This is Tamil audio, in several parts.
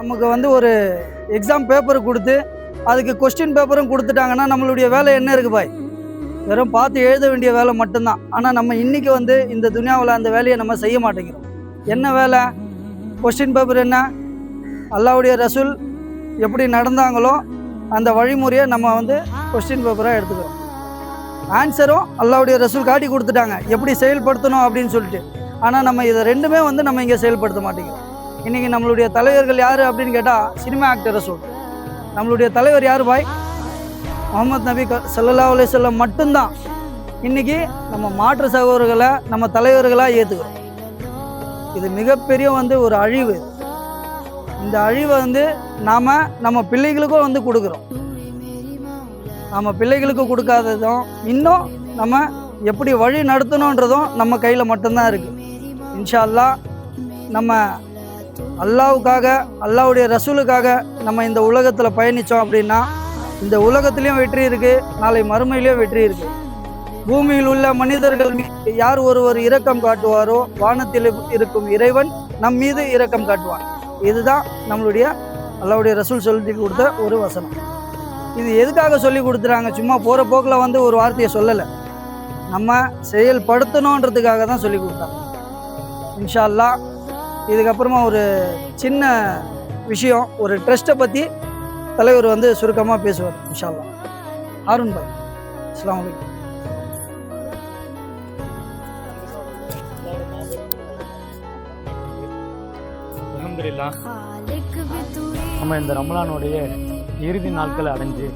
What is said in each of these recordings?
நமக்கு வந்து ஒரு எக்ஸாம் பேப்பர் கொடுத்து அதுக்கு கொஸ்டின் பேப்பரும் கொடுத்துட்டாங்கன்னா நம்மளுடைய வேலை என்ன இருக்குது பாய்? வெறும் பார்த்து எழுத வேண்டிய வேலை மட்டும்தான். ஆனால் நம்ம இன்றைக்கி வந்து இந்த துனியாவில் அந்த வேலையை நம்ம செய்ய மாட்டேங்கிறோம். என்ன வேலை? கொஸ்டின் பேப்பர் என்ன? அல்லாஹ்வுடைய ரசூல் எப்படி நடந்தாங்களோ அந்த வழிமுறையை நம்ம வந்து கொஸ்டின் பேப்பராக எடுத்துக்கிறோம். ஆன்சரும் அல்லாஹ்வுடைய ரசூல் காட்டி கொடுத்துட்டாங்க எப்படி செயல்படுத்தணும் அப்படின்னு சொல்லிட்டு. ஆனால் நம்ம இதை ரெண்டுமே வந்து நம்ம இங்கே செயல்படுத்த மாட்டேங்கிறோம். இன்றைக்கி நம்மளுடைய தலைவர்கள் யார் அப்படின்னு கேட்டால் சினிமா ஆக்டர் ரசூல். நம்மளுடைய தலைவர் யார் பாய்? முகமது நபி ஸல்லல்லாஹு அலைஹி வஸல்லம் மட்டும்தான். இன்றைக்கி நம்ம மாற்று சகோதரர்களை நம்ம தலைவர்களாக ஏற்றுக்கிறோம். இது மிகப்பெரிய வந்து ஒரு அழிவு. இந்த அழிவை வந்து நாம் நம்ம பிள்ளைகளுக்கும் வந்து கொடுக்குறோம். நம்ம பிள்ளைகளுக்கு கொடுக்காததும் இன்னும் நம்ம எப்படி வழி நடத்தணுன்றதும் நம்ம கையில் மட்டும்தான் இருக்குது. இன்ஷா அல்லாஹ் நம்ம அல்லாஹ்வுக்காக அல்லாஹ்வுடைய ரசூலுக்காக நம்ம இந்த உலகத்தில் பயணித்தோம் அப்படின்னா இந்த உலகத்துலேயும் வெற்றி இருக்குது, நாளை மறுமையிலையும் வெற்றி இருக்குது. பூமியில் உள்ள மனிதர்கள் யார் ஒருவர் இரக்கம் காட்டுவாரோ வானத்தில் இருக்கும் இறைவன் நம் மீது இரக்கம் காட்டுவான். இதுதான் நம்மளுடைய அல்லாஹ்வுடைய ரசூல் சொல்லி கொடுத்த ஒரு வசனம். இது எதுக்காக சொல்லி கொடுத்துறாங்க? சும்மா போகிற போக்கில் வந்து ஒரு வார்த்தையை சொல்லலை, நம்ம செயல்படுத்தணுன்றதுக்காக தான் சொல்லி கொடுத்தாங்க. இன்ஷா அல்லாஹ் இதுக்கப்புறமா ஒரு சின்ன விஷயம், ஒரு ட்ரஸ்ட்டை பற்றி தலைவர் வந்து சுருக்கமாக பேசுவார் இன்ஷா அல்லாஹ். ஹாரூன் பாய், அஸ்ஸலாமு அலைக்கும். அல்ஹம்துலில்லாஹ், நம்ம இந்த ரமலானுடைய இறுதி நாட்களை அடைஞ்சு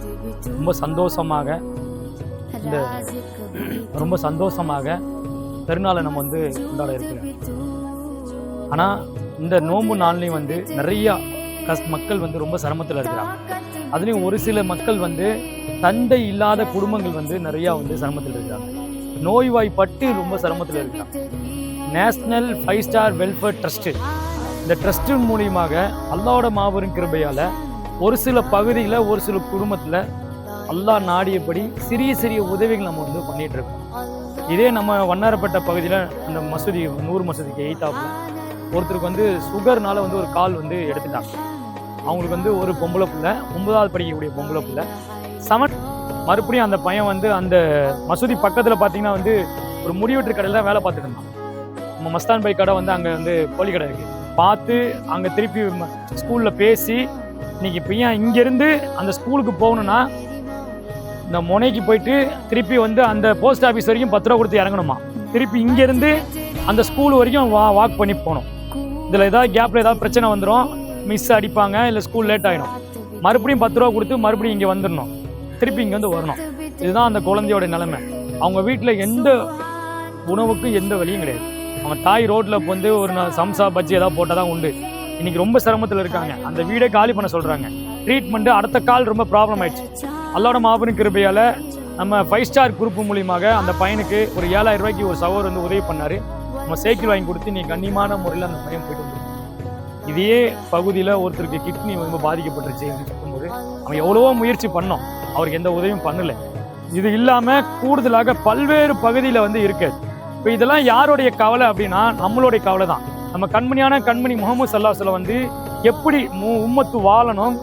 ரொம்ப சந்தோஷமாக பெருநாளை நம்ம வந்து கொண்டாட இருக்கிறோம். ஆனால் இந்த நோன்பு நாள்லையும் வந்து நிறையா மக்கள் வந்து ரொம்ப சிரமத்தில் இருக்கிறாங்க. அதுலேயும் ஒரு சில மக்கள் வந்து தந்தை இல்லாத குடும்பங்கள் வந்து நிறையா வந்து சிரமத்தில் இருக்கிறாங்க. நோய்வாய்ப்பட்டு ரொம்ப சிரமத்தில் இருக்கிறாங்க. நேஷ்னல் 5 ஸ்டார் வெல்ஃபேர் ட்ரஸ்ட்டு, இந்த ட்ரஸ்ட்டு மூலியமாக அல்லாஹ்வோட மாபெரும் கிருபையால் ஒரு சில பகுதியில் ஒரு சில குடும்பத்தில் அல்லாஹ் நாடியபடி சிறிய சிறிய உதவிகள் நம்ம வந்து பண்ணிகிட்டு இருக்கோம். இதே நம்ம வண்ணாரப்பட்ட பகுதியில் அந்த மசூதி 100 மசூதிக்கு எய்த்தாப்பில் ஒருத்தருக்கு வந்து சுகர்னால வந்து ஒரு கால் வந்து எடுத்துட்டாங்க. அவங்களுக்கு வந்து ஒரு பொம்பளை பிள்ளை, 9வது படிக்கக்கூடிய பொம்பளை பிள்ளை, மறுபடியும் அந்த பையன் வந்து அந்த மசூதி பக்கத்தில் பார்த்தீங்கன்னா வந்து ஒரு முடிவெட்டு கடையில் தான் வேலை பார்த்துட்டு இருந்தான். நம்ம மஸ்தான் பை கடை வந்து அங்கே வந்து கோழி கடை இருக்குது, பார்த்து அங்கே திருப்பி ஸ்கூலில் பேசி இன்னைக்கு பையன் இங்கேருந்து அந்த ஸ்கூலுக்கு போகணுன்னா இந்த முனைக்கு போயிட்டு திருப்பி வந்து அந்த போஸ்ட் ஆஃபீஸ் வரைக்கும் 10 ரூபா கொடுத்து இறங்கணுமா, திருப்பி இங்கேருந்து அந்த ஸ்கூல் வரைக்கும் வாக் பண்ணி போகணும். இதில் ஏதாவது கேப்பில் ஏதாவது பிரச்சனை வந்துடும், மிஸ் அடிப்பாங்க, இல்லை ஸ்கூல் லேட் ஆகிடும், மறுபடியும் 10 ரூபா கொடுத்து மறுபடியும் இங்கே வந்துடணும், திருப்பி இங்கே வந்து வரணும். இதுதான் அந்த குழந்தையோட நிலைமை. அவங்க வீட்டில் எந்த உணவுக்கும் எந்த வழியும் கிடையாது. அவங்க தாய் ரோட்டில் வந்து ஒரு சம்சா பஜ்ஜி ஏதாவது போட்டால் தான் உண்டு. இன்றைக்கி ரொம்ப சிரமத்தில் இருக்காங்க. அந்த வீடே காலி பண்ண சொல்கிறாங்க. ட்ரீட்மெண்ட்டு அடுத்த கால் ரொம்ப ப்ராப்ளம் ஆயிடுச்சு. அல்லாஹ்வோட மாபெரும் கிருபையால் நம்ம 5 ஸ்டார் குரூப் மூலியமாக அந்த பையனுக்கு ஒரு 7,000 ரூபாய்க்கு ஒரு சகோதரர் வந்து உதவி பண்ணார். நம்ம சைக்கிள் வாங்கி கொடுத்து நீ கண்ணியமான முறையில் அந்த பையன் போயிட்டு வந்துருக்கு. இதே பகுதியில் ஒருத்தருக்கு கிட்னி ரொம்ப பாதிக்கப்பட்டுருச்சு அப்படின்னு சொல்லும்போது அவன் எவ்வளவோ முயற்சி பண்ணோம், அவருக்கு எந்த உதவியும் பண்ணலை. இது இல்லாமல் கூடுதலாக பல்வேறு பகுதியில் வந்து இருக்குது. இப்போ இதெல்லாம் யாருடைய கவலை அப்படின்னா நம்மளுடைய கவலை தான். நம்ம கண்மணி முகமது ஸல்லல்லாஹு அலைஹி வஸல்லம் வந்து எப்படி உம்மத்து வாழணும்,